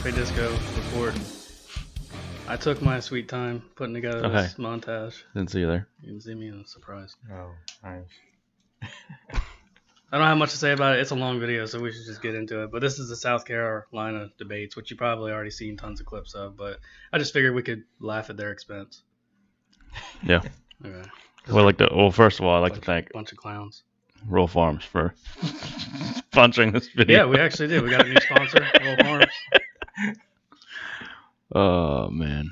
Cafe Disco report. I took my sweet time putting together this montage. Didn't see you there. You didn't see me, I'm surprised. Oh, nice. I don't have much to say about it. It's a long video, so we should just get into it. But this is the South Carolina debates, which you probably already seen tons of clips of. But I just figured we could laugh at their expense. Yeah. Okay. Well, first of all, I'd like to thank bunch of clowns. Rural Farms for sponsoring this video. Yeah, we actually did. We got a new sponsor, Rural Farms. Oh man.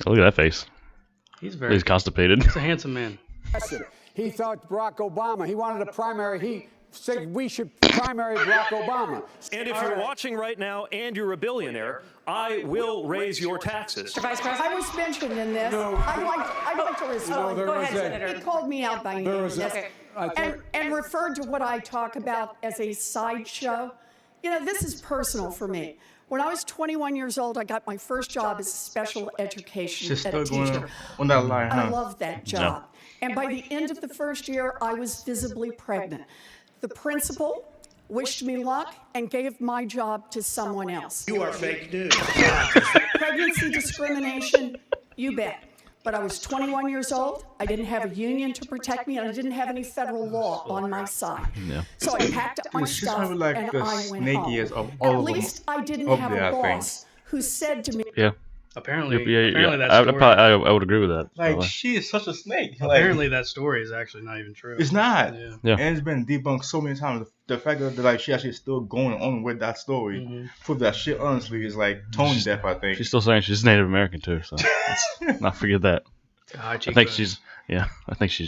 Look at that face. He's constipated. He's a handsome man. He thought Barack Obama. He wanted a primary. He said we should primary Barack Obama. And if you're watching right now and you're a billionaire, I will raise your taxes. Mr. Vice President, I was mentioned in this. No. I'd like to respond. Go ahead, Senator. He called me out by name and referred to what I talk about as a sideshow. You know, this is personal for me. When I was 21 years old, I got my first job as a special education teacher. On that line, huh? I loved that job. And by the end of the first year, I was visibly pregnant. The principal wished me luck and gave my job to someone else. You are fake news. Pregnancy discrimination, you bet. But I was 21 years old, I didn't have a union to protect me, and I didn't have any federal law on my side. Yeah. So I packed up my stuff like and the I went home. snakiest of At all of them. least I didn't Of have the, a I think. boss who said to me, Yeah. Apparently that I story. would agree with that. Like, she is such a snake. Apparently that story is actually not even true. It's not. Yeah. And it's been debunked so many times. The fact that like she actually is still going on with that story, prove that shit honestly is like tone deaf. I think. She's still saying she's Native American too, so let's not forget that. I think she's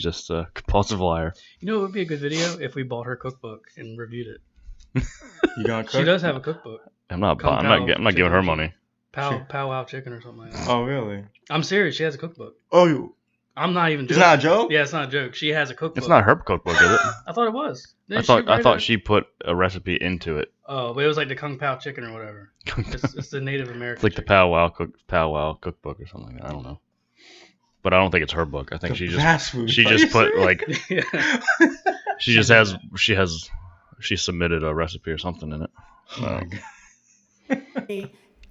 just a compulsive liar. You know, it would be a good video if we bought her cookbook and reviewed it. You gonna cook? She does have a cookbook. I'm not giving her money. Pow Wow Chicken or something like that. Oh really? I'm serious. She has a cookbook. Oh, I'm not even joking. It's not a joke? Yeah, it's not a joke. She has a cookbook. It's not her cookbook, is it? I thought it was. I thought she put a recipe into it. Oh, but it was like the Kung Pao chicken or whatever. It's the Native American. It's like the Pow Wow cookbook or something like that. I don't know. But I don't think it's her book. I think she just put like she submitted a recipe or something in it.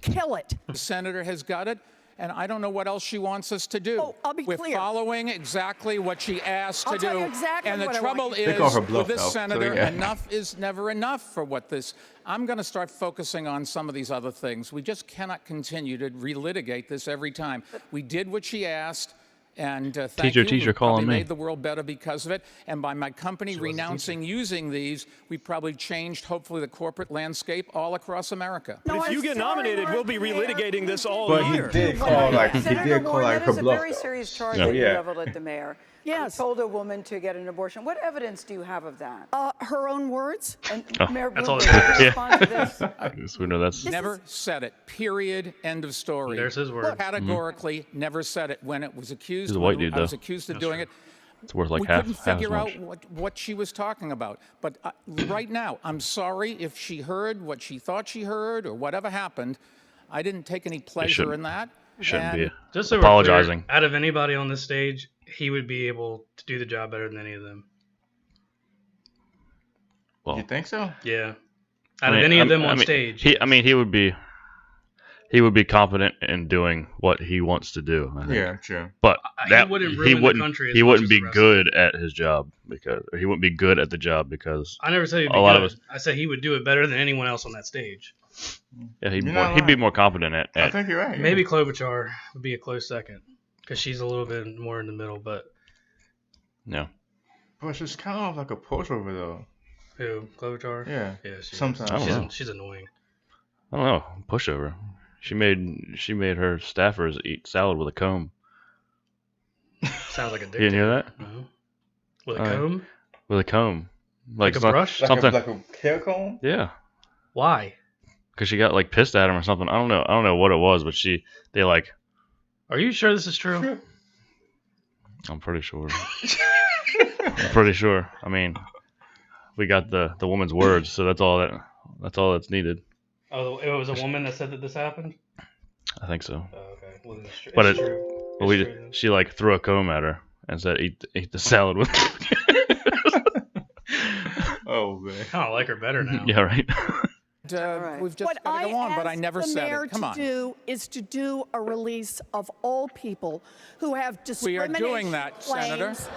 kill it. The senator has got it, and I don't know what else she wants us to do. Oh, I'll be We're clear. following exactly what she asked I'll to tell do. you exactly and the what I trouble want. They call is, her bluff, with this though, so senator, yeah. enough is never enough for what this. I'm going to start focusing on some of these other things. We just cannot continue to relitigate this every time. We did what she asked. And thank you. Teacher We calling probably me. made the world better because of it. And by my company renouncing using these, we probably changed, hopefully, the corporate landscape all across America. But if you get nominated, we'll be relitigating this all But year. he did call like Senator Moore, that her is a bluff. very though. serious charge Yeah. that you Yeah. leveled at the mayor. Yes. He told a woman to get an abortion. What evidence do you have of that? Her own words. And Mayor That's all Bloomberg, it did you respond to this? So we know that's Never said it. Period. End of story. There's his word. Categorically, never said it. When it was accused, He's a white dude, I was though. accused of doing it. it's worth like We half couldn't as figure much. out what she was talking about. But right now, I'm sorry if she heard what she thought she heard or whatever happened. I didn't take any pleasure in that. Shouldn't be Just so apologizing. we're clear, out of anybody on this stage, he would be able to do the job better than any of them. Well, You think so? Yeah. Out of any of them on stage. He would be competent in doing what he wants to do. I think. Yeah, true. But he wouldn't ruin the country as he much wouldn't as be the rest good at his job or he wouldn't be good at the job because I never said he'd be a lot good. of us. I said he would do it better than anyone else on that stage. Yeah, he'd You're not be lying. more competent at. I think you're right. yeah. Maybe Klobuchar would be a close second because she's a little bit more in the middle. But No. But she's kind of like a pushover though. who? Klobuchar? Yeah. Yeah. She, Sometimes. I don't know. she's annoying. I don't know. Pushover. She made her staffers eat salad with a comb. Sounds like a You dictator. didn't hear that? No. With a Oh, yeah. comb? With a comb. Like a some- brush? Something. Like a hair comb? Yeah. Why? Because she got like pissed at him or something. I don't know what it was, but they like. Are you sure this is true? I'm pretty sure. I'm pretty sure. I mean, we got the woman's words, so that's all that's needed. Oh, it was a woman that said that this happened? I think so. Oh, okay. Well, then it's But it's it- true. Well, It's true then. she like threw a comb at her and said, "Eat the salad with." Oh man. kind of like her better now. Yeah, right. We've just What got to I go on, but I asked never the said mayor it. Come to on. do is to do a release of all people who have We are discrimination doing that, Senator. claims,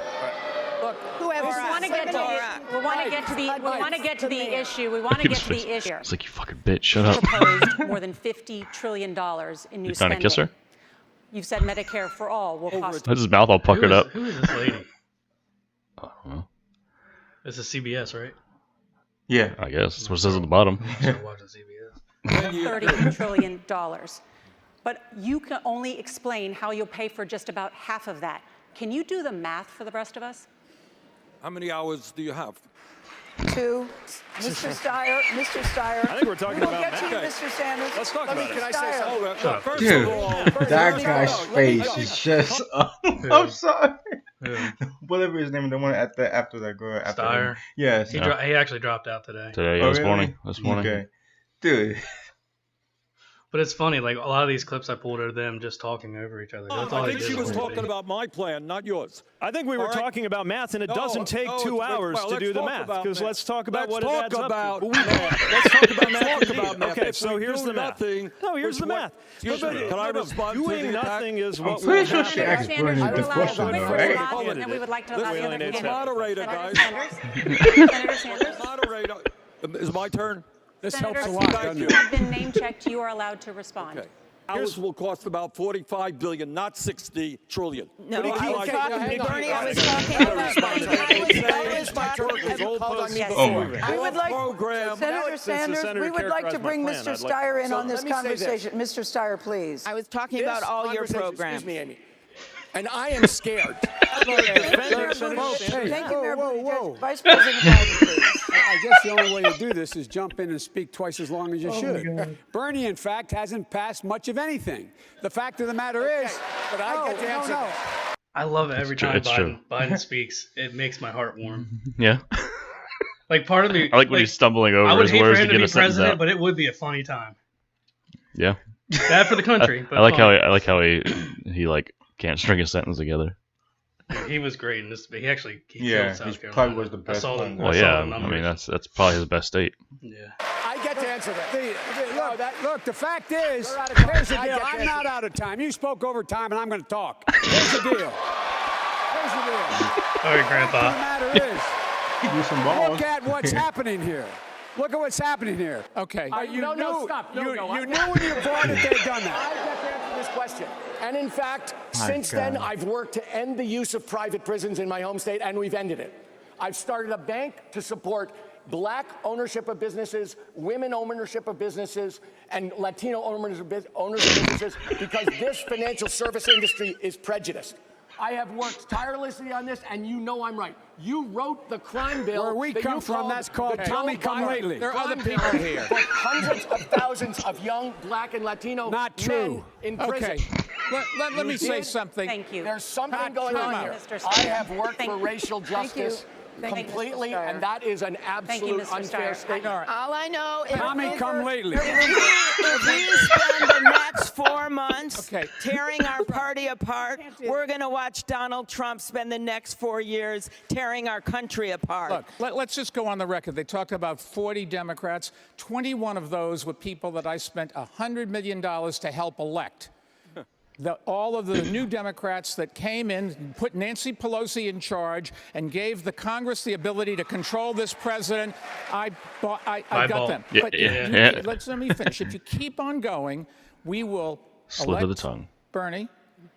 who have We want to get to the. We want to get to the. We want to get to the issue. We want to get to the issue. It's like, you fucking bitch, shut up. Proposed more than $50 trillion in new You trying spending. to kiss her? You've said Medicare for all will cost. His mouth all puckered up. Who is this lady? I don't know. This is CBS, right? Yeah. I guess that's what it says at the bottom. I'm watching CBS. $30 trillion. But you can only explain how you'll pay for just about half of that. Can you do the math for the rest of us? How many hours do you have? 2. Mr. Steyer, Mr. Steyer. I think we're talking We'll about get to you, Matt. Mr. Sanders. Let's talk about it. Can I say something? First Dude, of all, that guy's face is just. I'm sorry. Yeah. Whatever his name, the one after that girl. After Steyer. him. Yes. He actually dropped out today. Today, Oh, this really? morning. This morning. Okay. Dude. But it's funny, like a lot of these clips I pulled are them just talking over each other. That's all I they think did she the was whole talking thing. about my plan, not yours. I think we were All right. talking about math, and it No, doesn't take no, 2 it's- hours well, to let's do the talk math. about Because math. let's talk about Let's what it talk adds about up to. math. Let's talk about math. Let's talk about math. Okay, If so we here's do the math. nothing, No, here's which the one- math. Excuse No, me, but- can I no, respond to doing the nothing is I'm what pretty will sure she happen. asked Bernie Sanders, the we're allowed question, to though, wait right? for a lot, and we would like to allow the other Listen, candidates. moderator, Senator guys. Sanders? Senator Sanders? Moderator, is it my turn? This Senator helps a lot, Sanders, doesn't you it? have been name-checked. You are allowed to respond. Okay. Hours will cost about $45 billion, not $60 trillion. No, What do you I keep was like- talking, Bernie, I was Hang on. talking Hang on. about Hang on. I was talking Yes. Oh my God. We would like, Program. Senator Since the Sanders, senator we would like to characterized my bring plan, Mr. I'd like- Steyer in So on this let me say this. conversation. Mr. Steyer, please. I was talking about all your programs. Excuse me, Amy. And I am scared. Thank you, Mayor Whoa, Buttigieg. Vice President Biden, please. I guess the only way to do this is jump in and speak twice as long as you should. Bernie, in fact, hasn't passed much of anything. The fact of the matter is, but I get to answer. I love it every true, time it's true. Biden speaks. It makes my heart warm. Yeah. Like part of me, I like when he's stumbling I over would his hate for words to him to get be a sentence president, out. but it would be a funny time. Yeah. Bad for the country, but I like funny. how he like can't string a sentence together. He was great in this. He actually Yeah, killed South he Carolina. probably was the I best saw the, one. I Well, saw yeah. the I numbers. mean, that's probably his best state. Yeah. I get to answer that. Look, the fact is, We're out of time. here's the I deal. get to I'm answer not out of time. You spoke over time, and I'm going to talk. Here's the deal. Here's the deal. All right, Grandpa. The matter is, Use some balls. look at what's happening here. Look at what's happening here. Okay. You no, knew, stop. you I knew when you brought it, they'd done that. I get to answer this question. And in fact, My since then, God. I've worked to end the use of private prisons in my home state, and we've ended it. I've started a bank to support black ownership of businesses, women ownership of businesses, and Latino owners of businesses, because this financial service industry is prejudiced. I have worked tirelessly on this, and you know I'm right. You wrote the crime bill. Where we that come you from, called that's called the Tommy Joe Come Biden Lately. There are other crime people bill here. Put hundreds of thousands of young black and Latino Not true. men in prison. Okay. Let me say did. something. Thank you. There's something Not going on true. here. Mr. I Steyer. have worked Thank for you. racial Thank you. justice Thank you, Mr. completely, Steyer. and that is an Thank you, absolute Mr. unfair Steyer. statement. All I know is Tommy Come Lately. if we spend the next 4 months Okay. tearing our party apart, we're going to watch Donald Trump spend the next 4 years tearing our country apart. Look, let's just go on the record. They talked about 40 Democrats. 21 of those were people that I spent $100 million to help elect. All of the new Democrats that came in, put Nancy Pelosi in charge, and gave the Congress the ability to control this president, I got Eyeball. them. Yeah, But yeah. let me finish. If you keep on going, we will Slip of the elect tongue. Bernie.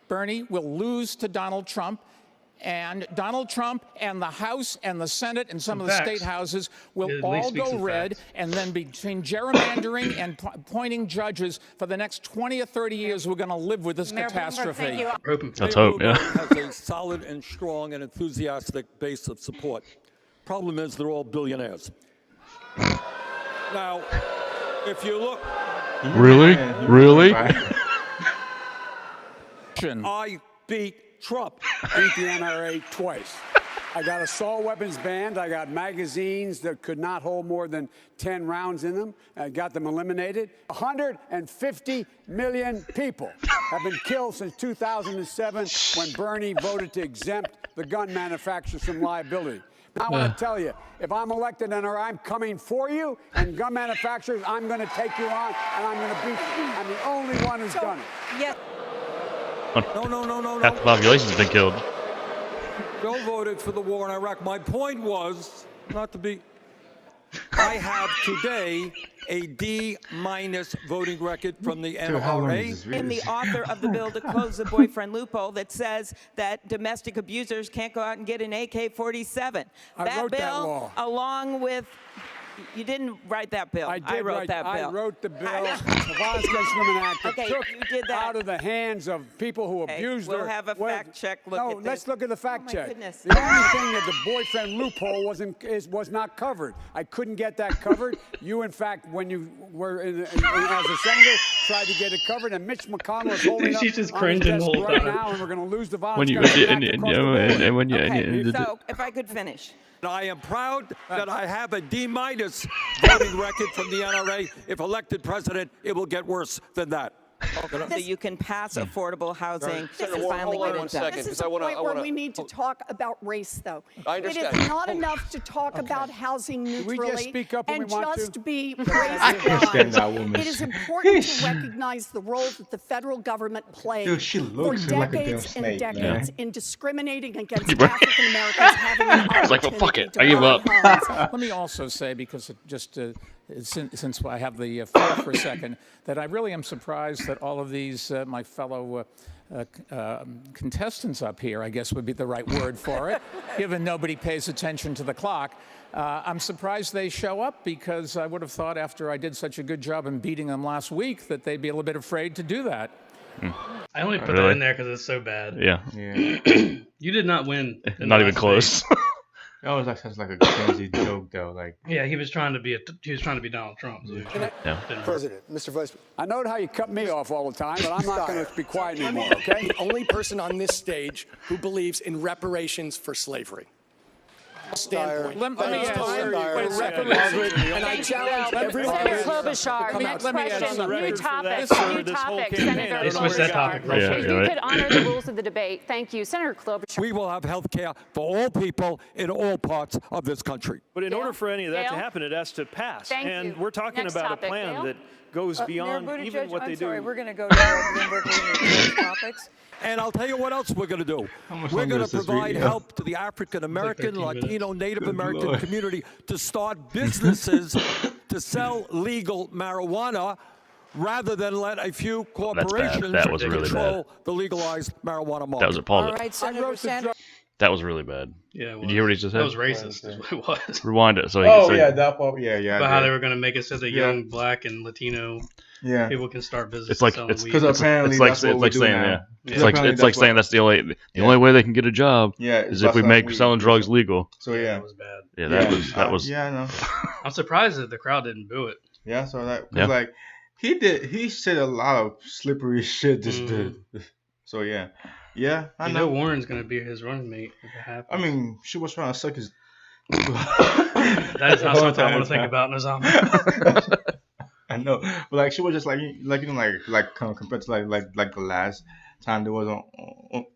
Bernie will lose to Donald Trump. And Donald Trump and the House and the Senate and some of the Facts. state houses will At least all speak go some red. facts. And then between gerrymandering and appointing judges for the next 20 or 30 years, we're going to live with this Mayor Bloomberg, catastrophe. thank you. Hoping for Let's Mayor hope, yeah. Bloomberg has a solid and strong and enthusiastic base of support. Problem is, they're all billionaires. Now, if you look, Really? Really? I beat Trump. Beat the NRA twice. I got assault weapons banned. I got magazines that could not hold more than 10 rounds in them. I got them eliminated. 150 million people have been killed since 2007 when Bernie voted to exempt the gun manufacturers from liability. I want to tell you, if I'm elected and I'm coming for you and gun manufacturers, I'm going to take you on and I'm going to beat you. I'm the only one who's done it. Yeah. No. Half the population's been killed. Bill voted for the war in Iraq. My point was not to be. I have today a D- voting record from the NRA. And the author of the bill to close the boyfriend loophole that says that domestic abusers can't go out and get an AK-47. I wrote that law. Along with. You didn't write that bill. I wrote that bill. I wrote the bill, the Violence Against Women Act, that Okay, took you did that. out of the hands of people who abused her. We'll have a fact check look no, at this. let's look at the fact my check. goodness. The only thing that the boyfriend loophole was not covered. I couldn't get that covered. You, in fact, when you were as a senator, tried to get it covered, and Mitch McConnell is holding up She's just on his cringing desk the whole right time. now, and we're going to lose the When Violence you Against Women Act across the board. Okay, so if I could finish. I am proud that I have a D- voting record from the NRA. If elected president, it will get worse than that. So you can pass affordable housing Senator and Warren, finally hold on get one it done. second, This is because the point where we need to talk about race, though. I It understand. is not enough to talk about housing neutrally we just speak up when and we want to? just be understand that woman. It is important to recognize the role that the federal government played Dude, she for looks like a damn decades and snake, decades man. in discriminating against African Americans having an It's like, well, fuck opportunity it. to I give buy up. homes. Let me also say, because it just since I have the floor for a second, that I really am surprised that all of these, my fellow contestants up here, I guess would be the right word for it, given nobody pays attention to the clock. I'm surprised they show up, because I would have thought after I did such a good job in beating them last week that they'd be a little bit afraid to do that. I only put that in there because it's so bad. Yeah. You did not win. in Not the even last close. debate. That was like such like a crazy joke though. Like Yeah, he was trying to be Donald Trump. So President, Mr. Vice President. I know how you cut me off all the time, but I'm not going to be quiet anymore, okay? The only person on this stage who believes in reparations for slavery. Standpoint. Let me ask And I challenge everyone. Senator Klobuchar, next let me add question. something. New topic. For New this whole topic. campaign, Senator they switched that topic. Klobuchar. Yeah, If you're you right. could honor the rules of the debate. Thank you. Senator Klobuchar. We will have health care for all people in all parts of this country. But in Dale? order for any of that to Dale? happen, it has to pass. Thank and you. we're talking Next about topic. a plan Dale? that goes beyond Mayor even Buttigieg, what they I'm do. sorry, we're going to go to the topics. And I'll tell you what else we're going to do. much We're longer going is to this provide video? help to the African American, 13 minutes. Latino, Native Good American Lord. community to start businesses to sell legal marijuana rather than let a few corporations That was really control the legalized marijuana market. That was Paul. All right, Senator Sanders. That was really bad. Yeah, it Did you hear what he just said? That was racist. Is what it was. Rewind it. So he oh could say, yeah, that part. Yeah. About how I they did. were going to make it so that Yeah. young black and Latino Yeah. people can start businesses It's like selling it's weed. Because apparently it's like that's what it's we like do saying now. yeah. Because It's like apparently it's like that's saying what- that's the only way they can get a job Yeah, is by if we selling make weed. selling drugs legal. So yeah, yeah. that was bad. Yeah, that was Yeah, I know. I'm surprised that the crowd didn't boo it. Yeah, so that Yeah. cause like he said a lot of slippery shit. So yeah, I You know. know Warren's going to be his running mate if it happens. I mean, she was trying to suck his. that is not something I want to think about, Nizam. I know, but like she was just like compared to like the last time there was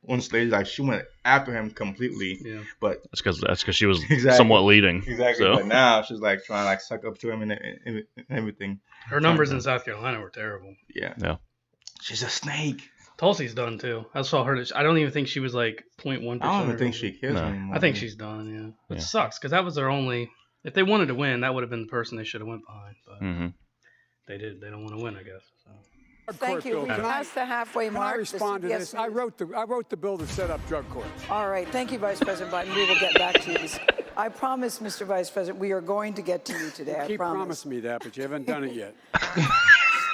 on stage, like she went after him completely. Yeah. But That's because she was Exactly. somewhat leading. exactly. So But now she's like trying to like suck up to him and everything. Her numbers in South Carolina were terrible. Yeah. Yeah. She's a snake. Tulsi's done too. I saw her. I don't even think she was like 0.1%. I don't even think she cares No. anymore. I think she's done. Yeah. It Yeah. sucks because that was their only. If they wanted to win, that would have been the person they should have went behind. But hmm they did. They don't want to win, I guess. So. Thank you. We passed the halfway Can mark. I respond to Yes, this? I wrote the bill to set up drug courts. All right. Thank you, Vice President Biden. We will get back to you. I promise, Mr. Vice President, we are going to get to you today. I Keep promise. promising me that, but you haven't done it yet.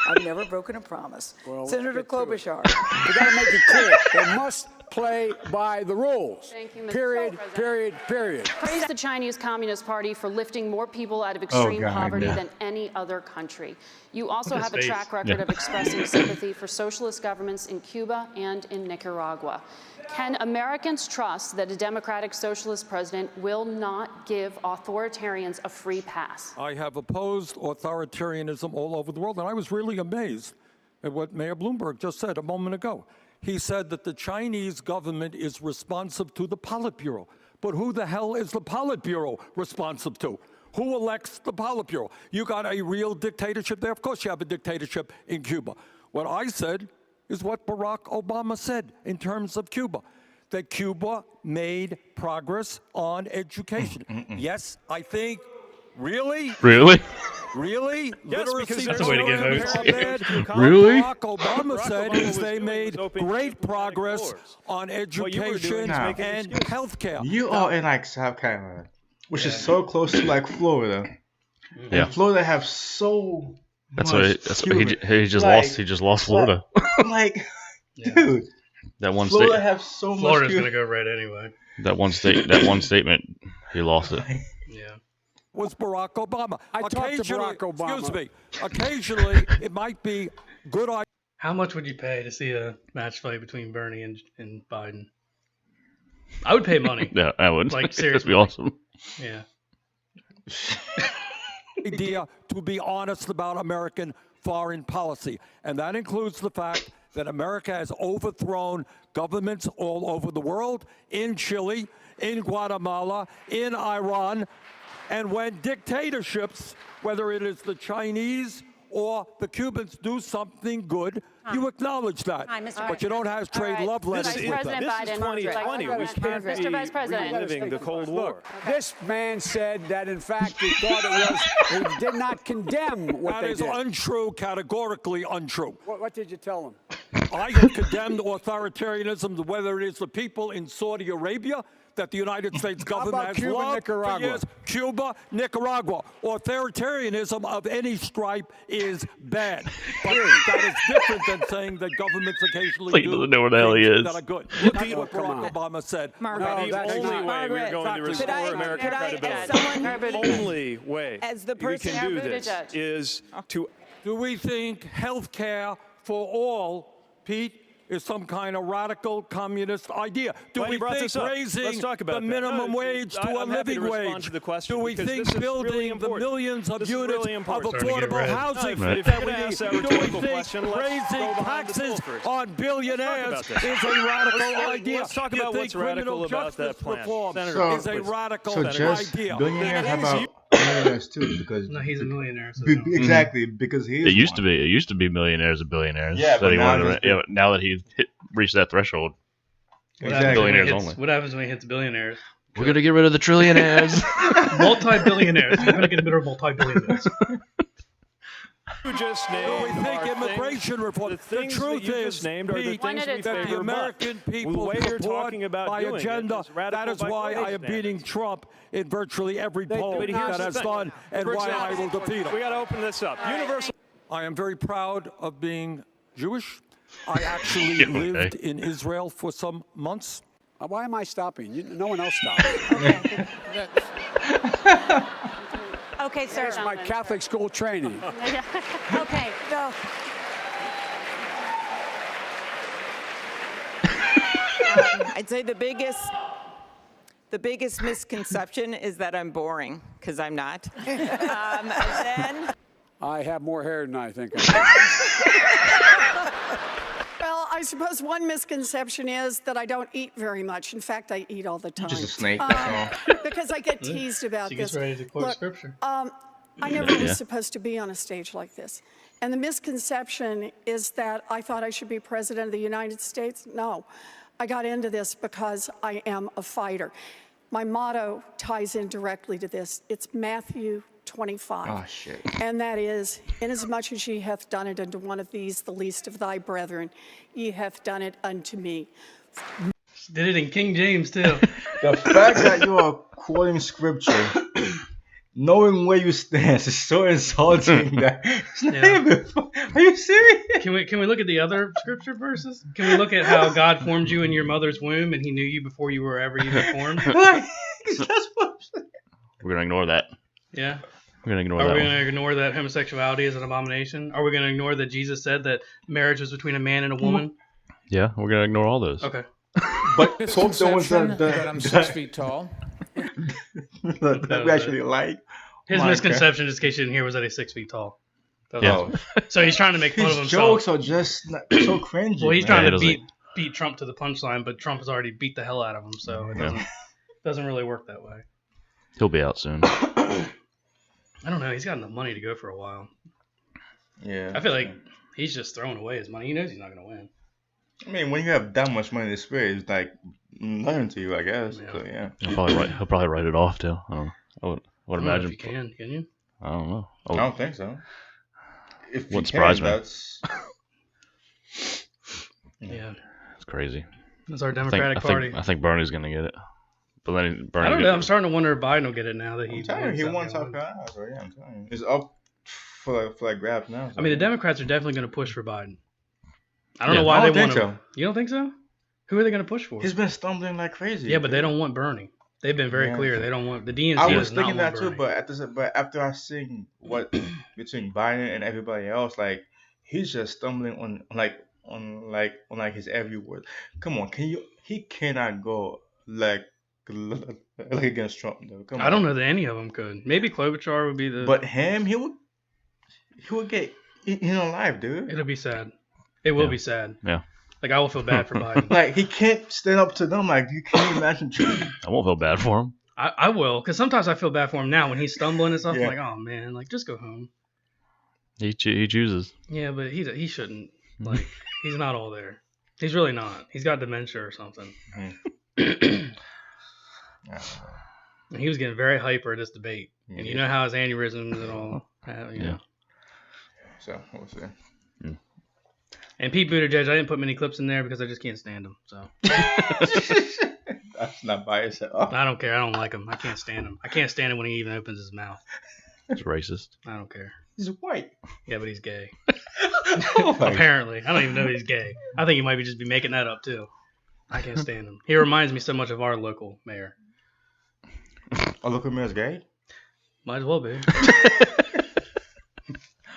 I've never broken a promise. Well, let's Senator get to it. Klobuchar. We got to make it clear. They must play by the rules. Thank you, Mr. Period, President. period. Praise the Chinese Communist Party for lifting more people out of extreme God, poverty yeah. than any other country. You also Look at have a his face. track record of expressing sympathy for socialist governments in Cuba and in Nicaragua. Can Americans trust that a democratic socialist president will not give authoritarians a free pass? I have opposed authoritarianism all over the world, and I was really amazed at what Mayor Bloomberg just said a moment ago. He said that the Chinese government is responsive to the Politburo. But who the hell is the Politburo responsive to? Who elects the Politburo? You got a real dictatorship there? Of course you have a dictatorship in Cuba. What I said is what Barack Obama said in terms of Cuba, that Cuba made progress on education. Yes, I think, really? Really? Really? Yes, Literacy because That's a way to get programs votes. are bad. Really? What Barack Obama said Obama is was they doing made was opening great diplomatic progress doors. on What you were doing education is making and excuses. healthcare. You are in like South Carolina, which is so close to like Florida. Yeah. And Florida have so That's much. why he just Like- lost. He just lost Florida. Like, Yeah. dude, That one Florida state. have so much. Florida's Cuba. gonna go red anyway. That one statement. He lost it. Yeah. Was Barack Obama. I talked to Occasionally- Barack Obama. Excuse me. Occasionally, it might be good idea. How much would you pay to see a match fight between Bernie and Biden? I would pay money. Yeah, I would. Like, That'd seriously. be awesome. Yeah. idea to be honest about American foreign policy. And that includes the fact that America has overthrown governments all over the world, in Chile, in Guatemala, in Iran. And when dictatorships, whether it is the Chinese or the Cubans, do something good, you acknowledge that. Hi, Mr. But you don't have trade All right. love letters Vice with President them. This is Biden, 2020. We can't Mr. be Vice President. reliving the Cold War. Look, this man said that in fact he thought it was, he did not condemn what That they is did. untrue, categorically untrue. What did you tell him? I have condemned authoritarianism, whether it is the people in Saudi Arabia that the United States government about has Cuba, loved Nicaragua? for years, Cuba, Nicaragua. Authoritarianism of any stripe is bad. But that is different than saying that governments occasionally He do doesn't know where the hell he things is. that are good. That's Pete, what come Barack on. Obama said. Margaret, The that's only not- way we're Margaret, going to could restore I- American could I, credibility. as someone- The only way As the we person- can do Mayor this Buttigieg. is to Do we think health care for all, Pete, is some kind of radical communist idea? Do Glad we you brought think this up. Let's raising talk about the that. minimum No, wage to a I'm happy to living respond wage? to the question Do we because think this is really building the important. millions of This is units really of important. Starting to get affordable red. housing Right. that If we you're gonna ask that need? Do we rhetorical think question, let's raising go behind the taxes toll first. on billionaires Let's talk about is this. a radical Let's- idea? let's talk You about think what's radical criminal about justice that plan. reform Senator, is a please. radical So just idea? billionaires That have is about millionaires too, because No, he's a millionaire. So Be- no. exactly because he is It used to one. be. It used to be millionaires and billionaires. Yeah, that but he now wanted it's to, now that he's reached that threshold, What happens, when Billionaires he hits, only. what happens when he hits billionaires? we're gonna get rid of the trillionaires. Multi-billionaires. We're gonna get rid of multi-billionaires. You just Do we named think are immigration reform? The The things truth that you is, just named are the Pete, One things at a we time. that the favor, American but people the way you're support talking about my doing it agenda. is radical That is by why I global am beating standards. Trump in virtually every poll But here's that the has thing. done, and For why I example, will defeat him. We got to open this up. Universal. I am very proud of being Jewish. I actually Yeah, okay. lived in Israel for some months. Why am I stopping? No one else stopped. Okay, sir. It's my Catholic school training. Okay, so I'd say the biggest misconception is that I'm boring, because I'm not. And then I have more hair than I think I Well, I suppose one misconception is that I don't eat very much. In fact, I eat all the time. Just a snake. That's all. Because I get teased about She this. gets ready to quote Look, scripture. I never Yeah. was supposed to be on a stage like this. And the misconception is that I thought I should be president of the United States. No, I got into this because I am a fighter. My motto ties in directly to this. It's Matthew 25. Oh shit. And that is, inasmuch as ye hath done it unto one of these, the least of thy brethren, ye hath done it unto me. Did it in King James too. The fact that you are quoting scripture, knowing where you stand, is so insulting. That it's not Yeah. even are you serious? Can we look at the other scripture verses? Can we look at how God formed you in your mother's womb and He knew you before you were ever even formed? Like, that's what I'm saying. We're gonna ignore that. Yeah. We're gonna ignore Are that we one. going to ignore that homosexuality is an abomination? Are we going to ignore that Jesus said that marriage was between a man and a woman? Yeah, we're gonna ignore all those. Okay. But quote the ones Misconception that I'm 6 feet tall. that we actually like. His My misconception, just in case you didn't hear, was that he's 6 feet tall. That was Yeah. all. So he's trying to make fun of His himself. jokes are just so cringy. Well, he's man. trying Yeah, to he doesn't- beat Trump to the punchline, but Trump has already beat the hell out of him, so it Yeah. Doesn't really work that way. He'll be out soon. I don't know. He's got enough money to go for a while. Yeah. I feel like he's just throwing away his money. He knows he's not going to win. I mean, when you have that much money to spare, it's like nothing to you, I guess. Yeah. So yeah. He'll probably write it off too. I don't know. I would I don't know imagine. if you can you? I don't know. I don't think so. If Wouldn't you surprise can, me. that's Yeah. It's crazy. That's our Democratic Party. I think Bernie's gonna get it. But then Bernie. I don't know. I'm starting to wonder if Biden will get it now that I'm telling you, he won South Carolina. So yeah, I'm telling you, it's up for grabs now. So. I mean, the Democrats are definitely going to push for Biden. I don't know why they want him. You don't think so? Who are they going to push for? He's been stumbling like crazy. Yeah, but they don't want Bernie. They've been very clear. They don't want the DNC. I was thinking that Bernie. too, but after I seen what between Biden and everybody else, like he's just stumbling on his every word. Come on, he cannot go like against Trump though. Come on. I don't know that any of them could. Maybe Klobuchar would be the. But him, he would get eaten alive, dude. It'll be sad. It will be sad. Yeah. Like I will feel bad for Biden. Like he can't stand up to them. Like you can't imagine. I won't feel bad for him. I will, because sometimes I feel bad for him now when he's stumbling and stuff. I'm like, oh man, like just go home. He chooses. Yeah, but he shouldn't. Like he's not all there. He's really not. He's got dementia or something. And he was getting very hyper at this debate, and you know how his aneurysms and all. You know. So we'll see. And Pete Buttigieg, I didn't put many clips in there because I just can't stand him. So that's not biased at all. I don't care. I don't like him. I can't stand him. I can't stand him when he even opens his mouth. It's racist. I don't care. He's white. Yeah, but he's gay. Oh Apparently, I don't even know he's gay. I think he might just be making that up too. I can't stand him. He reminds me so much of our local mayor. Our local mayor's gay? Might as well be.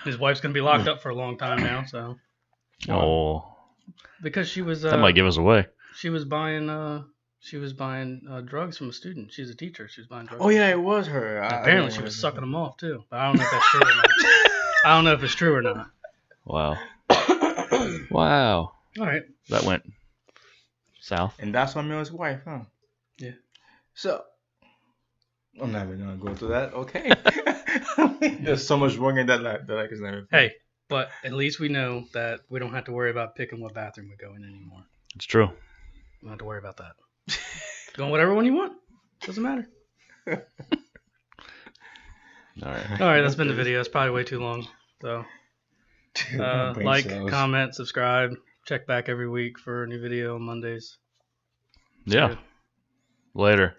His wife's gonna be locked up for a long time now. So. Oh. Because she was. That might give us away. She was buying. Drugs from a student. She's a teacher. She was buying drugs. Oh yeah, it was her. Apparently, she was sucking them off too. But I don't know if that's true or not. I don't know if it's true or not. Wow. Wow. All right. That went south. And that's my mayor's wife, huh? Yeah. So I'm not even gonna go to that. Okay. There's so much wrong in that I can never. Hey, but at least we know that we don't have to worry about picking what bathroom we go in anymore. It's true. We don't have to worry about that. Go in whatever one you want. Doesn't matter. All right. All right, that's been the video. It's probably way too long. So, like, comment, subscribe. Check back every week for a new video on Mondays. Yeah. Later.